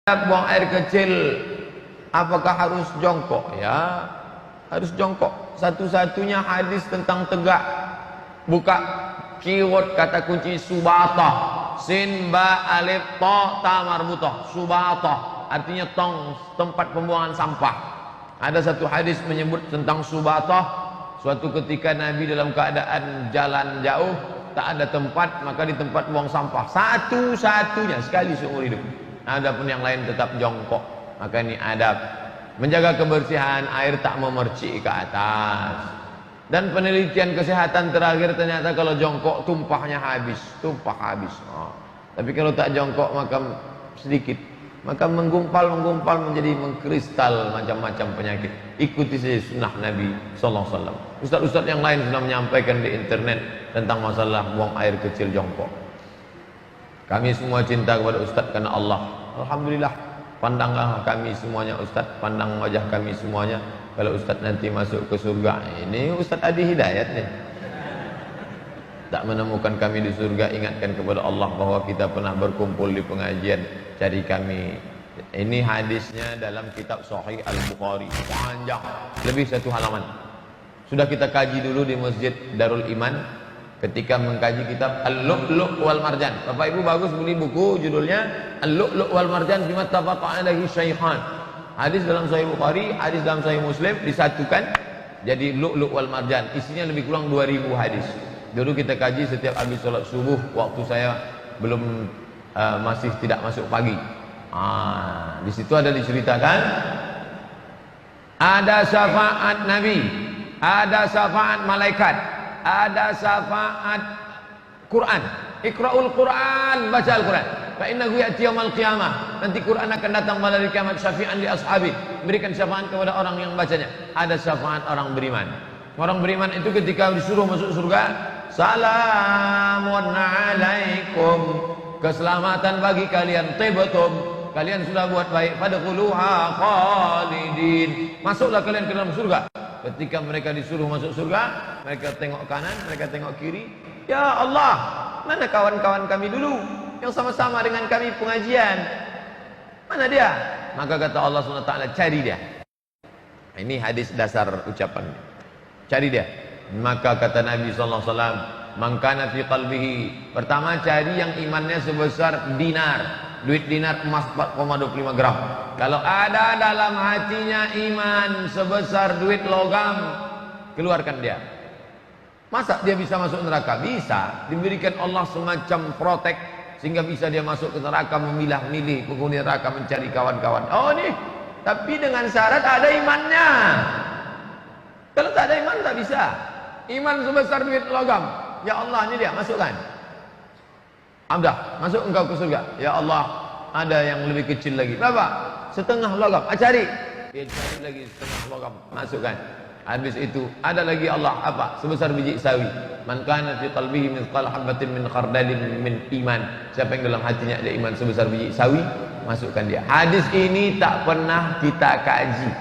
buang air kecil, apakah harus jongkok? Ya, harus jongkok. Satu-satunya hadis tentang tegak. Buka keyword kata kunci subatah, sin ba alif ta ta marbutah. Subatah artinya tempat pembuangan sampah. Ada satu hadis menyebut tentang subatah. Suatu ketika Nabi dalam keadaan jalan jauh, tak ada tempat, maka di tempat buang sampah satu-satunya sekali seumur hidup. Adapun yang lain tetap jongkok. Maka ini adab menjaga kebersihan, air tak memercik ke atas. Dan penelitian kesehatan terakhir ternyata kalau jongkok tumpah habis. Tapi kalau tak jongkok maka sedikit, maka menggumpal menjadi mengkristal macam-macam penyakit. Ikuti saja sunnah Nabi sallallahu alaihi wasallam. Ustaz-ustaz yang lain sudah menyampaikan di internet tentang masalah buang air kecil jongkok. Kami semua cinta kepada Ustaz karena Allah. Alhamdulillah, pandanglah kami semuanya Ustaz, pandang wajah kami semuanya. Kalau Ustaz nanti masuk ke surga, ini Ustaz Adi Hidayat nih. Tak menemukan kami di surga, ingatkan kepada Allah bahwa kita pernah berkumpul di pengajian. Cari kami. Ini hadisnya dalam kitab Sahih Al-Bukhari, panjang, lebih 1 halaman. Sudah kita kaji dulu di Masjid Darul Iman ketika mengkaji kitab Al-Lu'lu' wal Marjan. Bapak Ibu bagus beli buku judulnya Al-Lu'lu' wal Marjan bima tafaqa alaihi syaikhan. Hadis dalam Sahih Bukhari, hadis dalam Sahih Muslim disatukan jadi Lu'lu' wal Marjan. Isinya lebih kurang 2000 hadis. Dulu kita kaji setiap habis sholat subuh waktu saya belum masih tidak masuk pagi. Di situ ada diceritakan ada syafaat Nabi, ada syafaat malaikat, ada syafaat Quran. Iqra'ul Quran, baca Al-Quran. Fa innahu ya'ti yaumil qiyamah. Nanti Quran akan datang pada hari kiamat syafi'an li ashabi, berikan syafaat kepada orang yang bacanya. Ada syafaat orang beriman. Orang beriman itu ketika disuruh masuk surga, salamun alaikum, keselamatan bagi kalian, tibtum, kalian sudah buat baik, fadkhuluha khalidin, masuklah kalian ke dalam surga. Ketika mereka disuruh masuk surga, mereka tengok kanan, mereka tengok kiri. Ya Allah, mana kawan-kawan kami dulu yang sama-sama dengan kami pengajian? Mana dia? Maka kata Allah SWT, cari dia. Ini hadis dasar ucapan. Cari dia. Maka kata Nabi SAW, man kana fi qalbihi, pertama cari yang imannya sebesar dinar. Duit dinar emas 4,25 gram. Kalau ada dalam hatinya iman sebesar duit logam, keluarkan dia. Masa dia bisa masuk neraka? Bisa. Diberikan Allah semacam protek sehingga bisa dia masuk ke neraka, memilah-milih penghuni neraka, mencari kawan-kawan. Oh nih, tapi dengan syarat ada imannya. Kalau tak ada iman tak bisa. Iman sebesar duit logam. Ya Allah, ini dia, masukkan. Abdah, masuk engkau ke surga. Ya Allah, ada yang lebih kecil lagi. Berapa? Setengah logam. Cari. Dia cari lagi setengah logam. Masukkan. Habis itu ada lagi Allah apa? Sebesar biji sawi. Man kana fi qalbihi mithqal habatin min khardalin min iman. Siapa yang dalam hatinya ada iman sebesar biji sawi, masukkan dia. Hadis ini tak pernah kita kaji.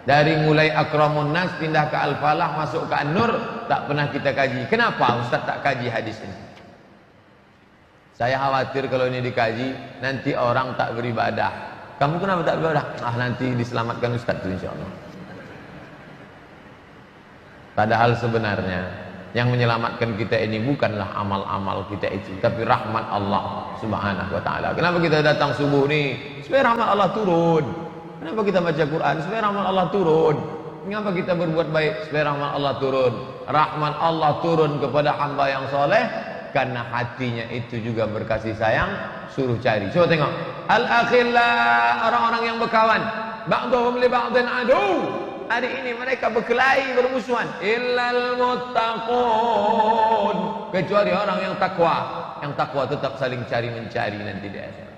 Dari mulai Akramun Nas pindah ke Al-Falah masuk ke An-Nur, tak pernah kita kaji. Kenapa Ustaz tak kaji hadis ini? Saya khawatir kalau ini dikaji nanti orang tak beribadah. Kamu kenapa tak beribadah? Nanti diselamatkan Ustaz itu insyaallah. Padahal sebenarnya yang menyelamatkan kita ini bukanlah amal-amal kita itu, tapi rahmat Allah Subhanahu wa taala. Kenapa kita datang subuh nih? Supaya rahmat Allah turun. Kenapa kita baca Quran? Supaya rahmat Allah turun. Kenapa kita berbuat baik? Supaya rahmat Allah turun. Rahmat Allah turun kepada hamba yang soleh karena hatinya itu juga berkasih sayang. Suruh cari. Coba tengok. Al-akhillah, orang-orang yang berkawan. Ba'duhum li ba'din adu. Hari ini mereka berkelahi, bermusuhan. Illal muttaqun, kecuali orang yang takwa. Yang takwa tetap saling cari mencari nanti di akhirat.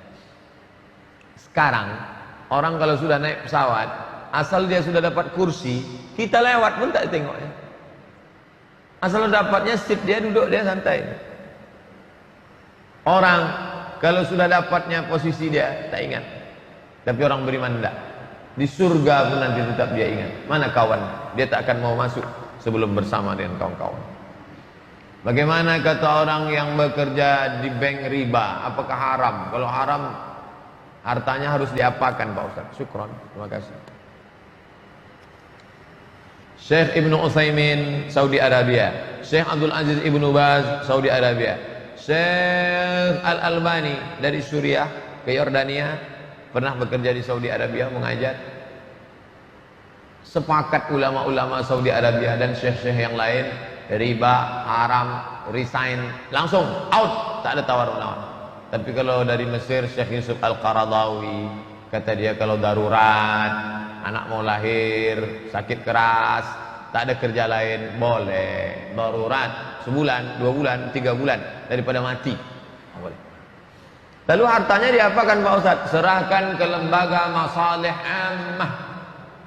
Sekarang orang kalau sudah naik pesawat, asal dia sudah dapat kursi, kita lewat pun tak tengoknya. Asal dapatnya seat dia, duduk dia santai. Orang kalau sudah dapatnya posisi dia tak ingat. Tapi orang beriman tidak. Di surga pun nanti tetap dia ingat. Mana kawan? Dia tak akan mau masuk sebelum bersama dengan kawan-kawan. Bagaimana kata orang yang bekerja di bank riba? Apakah haram? Kalau haram Hartanya harus diapakan Pak Ustaz? Syukron, terima kasih. Syekh Ibnu Utsaimin, Saudi Arabia. Syekh Abdul Aziz Ibnu Baz, Saudi Arabia. Syekh Al-Albani dari Suriah ke Yordania, pernah bekerja di Saudi Arabia mengajar. Sepakat ulama-ulama Saudi Arabia dan syekh-syekh yang lain, riba, haram, resign, langsung out, tak ada tawar-menawar. Tapi kalau dari Mesir, Syekh Yusuf Al-Qaradawi, kata dia kalau darurat, anak mau lahir, sakit keras, tak ada kerja lain, boleh. Darurat, sebulan, 2 bulan, 3 bulan, daripada mati. Boleh. Lalu hartanya diapakan Pak Ustaz? Serahkan ke lembaga masalih ammah.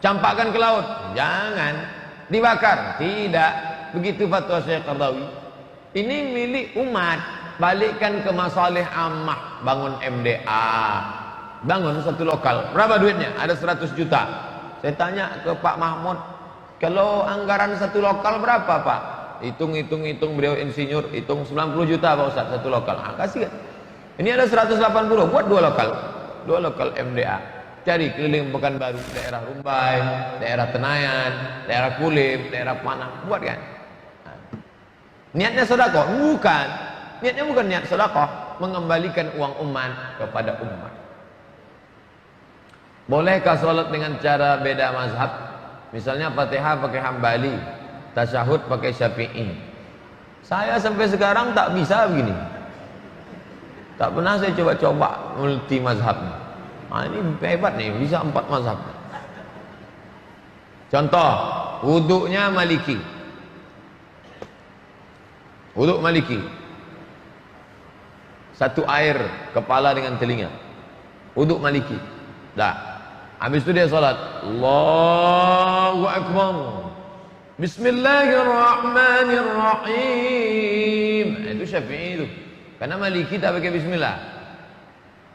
Campakkan ke laut? Jangan. Dibakar? Tidak. Begitu fatwa Syekh Qaradawi. Ini milik umat. Balikkan ke masalih ammah. Bangun MDA, bangun satu lokal. Berapa duitnya? Ada 100 juta. Saya tanya ke Pak Mahmud, kalau anggaran satu lokal berapa Pak? Hitung, beliau insinyur, hitung 90 juta Pak Ustaz satu lokal. Kasih kan? Ini ada 180, buat 2 lokal. 2 lokal MDA. Cari keliling Pekanbaru, daerah Rumbai, daerah Tenayan, daerah Kulim, daerah Panang, buat kan? Niatnya sedekah? Bukan. Niatnya bukan niat sedekah, mengembalikan uang umat kepada umat. Bolehkah sholat dengan cara beda mazhab? Misalnya Fatihah pakai Hambali, tasyahud pakai Syafi'i. Saya sampai sekarang tak bisa begini. Tak pernah saya coba-coba multi mazhab. Nah, ini hebat nih, bisa 4 mazhab. Contoh, wuduknya Maliki. Wuduk Maliki. Satu air kepala dengan telinga. Wuduk Maliki. Dah. Habis itu dia salat. Allahu Akbar. Bismillahirrahmanirrahim. Itu Syafi'i itu. Karena Maliki tak pakai bismillah.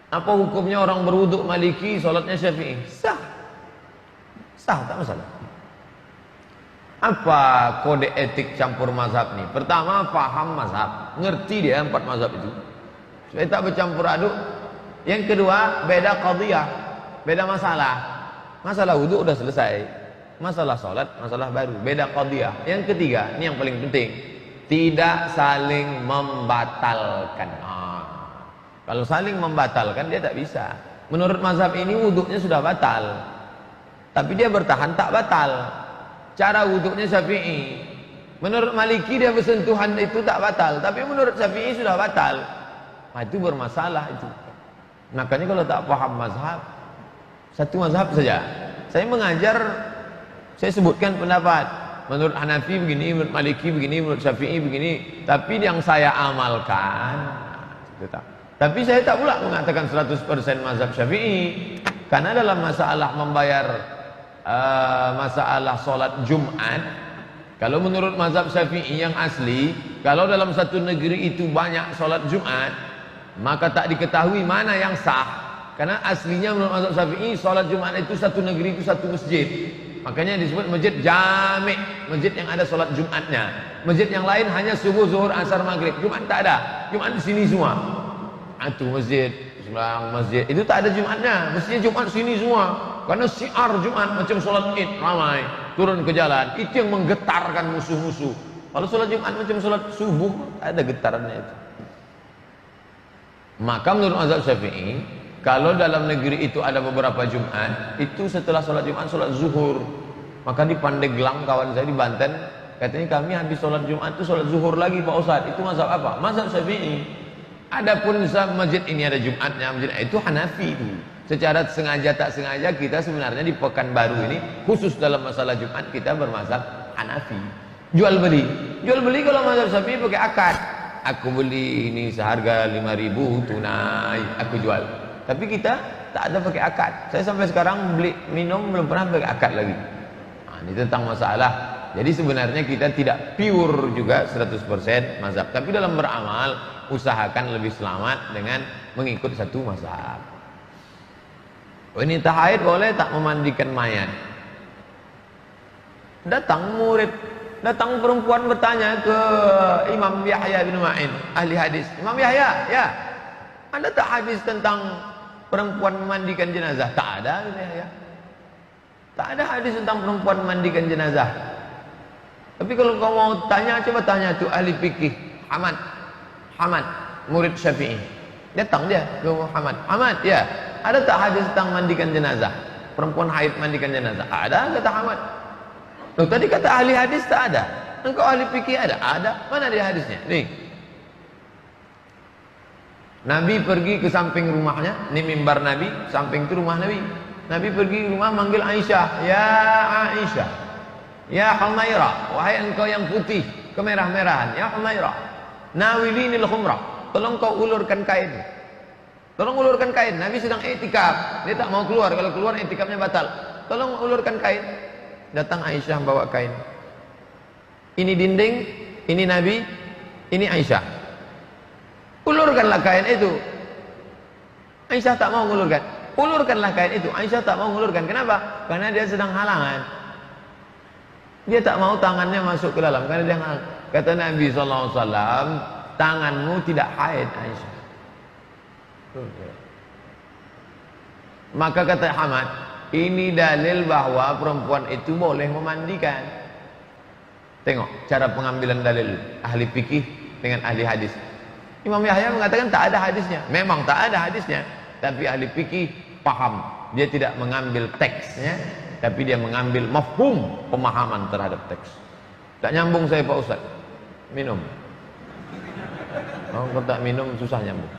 Apa hukumnya orang berwuduk Maliki, salatnya Syafi'i? Sah. Sah, tak masalah. Apa kode etik campur mazhab ni? Pertama, faham mazhab. Ngerti dia 4 mazhab itu. Supaya tak bercampur aduk. Yang kedua, beda qadiyah, beda masalah. Masalah wudhu udah selesai. Masalah salat, masalah baru. Beda qadiyah. Yang ketiga, ini yang paling penting, tidak saling membatalkan. Kalau saling membatalkan dia tak bisa. Menurut mazhab ini wudhunya sudah batal, tapi dia bertahan tak batal. Cara wudhunya Syafi'i. Menurut Maliki dia bersentuhan itu tak batal, tapi menurut Syafi'i sudah batal. Nah, itu bermasalah itu. Makanya kalau tak paham mazhab, satu mazhab saja. Saya mengajar, saya sebutkan pendapat. Menurut Hanafi begini, menurut Maliki begini, menurut Syafi'i begini. Tapi yang saya amalkan, tapi saya tak pula mengatakan 100% mazhab Syafi'i. Karena dalam masalah membayar masalah solat Jumat, kalau menurut mazhab Syafi'i yang asli, kalau dalam satu negeri itu banyak solat Jumat, maka tak diketahui mana yang sah. Karena aslinya menurut mazhab Syafi'i, solat Jumat itu satu negeri itu satu masjid. Makanya disebut masjid jami', masjid yang ada solat Jumatnya. Masjid yang lain hanya subuh, zuhur, asar, maghrib. Jumat tak ada. Jumat di sini semua. Itu masjid, sebelah masjid itu tak ada Jumatnya. Mestinya Jumat sini semua. Karena siar Jumat macam solat Id, ramai turun ke jalan. Itu yang menggetarkan musuh-musuh. Kalau solat Jumat macam solat subuh, tak ada getarannya itu. Maka menurut mazhab Syafi'i, kalau dalam negeri itu ada beberapa Jumat, itu setelah solat Jumat, solat zuhur. Maka di Pandeglang, kawan saya di Banten, katanya kami habis solat Jumat itu solat zuhur lagi Pak Ustaz. Itu mazhab apa? Mazhab Syafi'i. Adapun masjid ini ada Jumatnya, masjid itu Hanafi itu. Secara sengaja tak sengaja kita sebenarnya di Pekanbaru ini, khusus dalam masalah Jumat, kita bermazhab Hanafi. Jual beli kalau mazhab Syafi'i pakai akad. Aku beli ini seharga 5.000 tunai, aku jual. Tapi kita tak ada pakai akad. Saya sampai sekarang beli minum belum pernah pakai akad lagi. Nah, ini tentang masalah. Jadi sebenarnya kita tidak pure juga 100% mazhab. Tapi dalam beramal, usahakan lebih selamat dengan mengikut satu mazhab. Wanita haid boleh tak memandikan mayat? Datang murid, datang perempuan bertanya ke Imam Yahya bin Ma'in, ahli hadis. Imam Yahya, ya, ada tak hadis tentang perempuan memandikan jenazah? Tak ada kata Yahya. Tak ada hadis tentang perempuan memandikan jenazah. Tapi kalau kau mau tanya, coba tanya tu ahli fikih Hamad, murid Syafi'i. Datang dia ke Hamad. Hamad, ya, ada tak hadis tentang mandikan jenazah? Perempuan haid mandikan jenazah? Ada, kata Hamad. Loh, tadi kata ahli hadis tak ada. Engkau ahli fikih ada? Ada. Mana dia hadisnya? Nih. Nabi pergi ke samping rumahnya, ini mimbar Nabi, samping itu rumah Nabi. Nabi pergi ke rumah manggil Aisyah, ya Aisyah, ya Humairah, wahai engkau yang putih kemerah-merahan, ya Humairah, nawilinil khumrah, tolong kau ulurkan kain. Tolong ulurkan kain. Nabi sedang iktikaf, dia tak mau keluar, kalau keluar iktikafnya batal. Tolong ulurkan kain. Datang Aisyah bawa kain. Ini dinding, ini Nabi, ini Aisyah. Ulurkanlah kain itu. Aisyah tak mau ulurkan. Ulurkanlah kain itu. Aisyah tak mau ulurkan. Kenapa? Karena dia sedang halangan. Dia tak mau tangannya masuk ke dalam. Karena dia halangan. Kata Nabi SAW, tanganmu tidak haid, Aisyah. Maka kata Hamad, ini dalil bahwa perempuan itu boleh memandikan. Tengok cara pengambilan dalil ahli fikih dengan ahli hadis. Imam Yahya mengatakan tak ada hadisnya. Memang tak ada hadisnya, tapi ahli fikih paham. Dia tidak mengambil teksnya, tapi dia mengambil mafhum, pemahaman terhadap teks. Tak nyambung saya Pak Ustaz. Minum. Oh, kalau tak minum susah nyambung.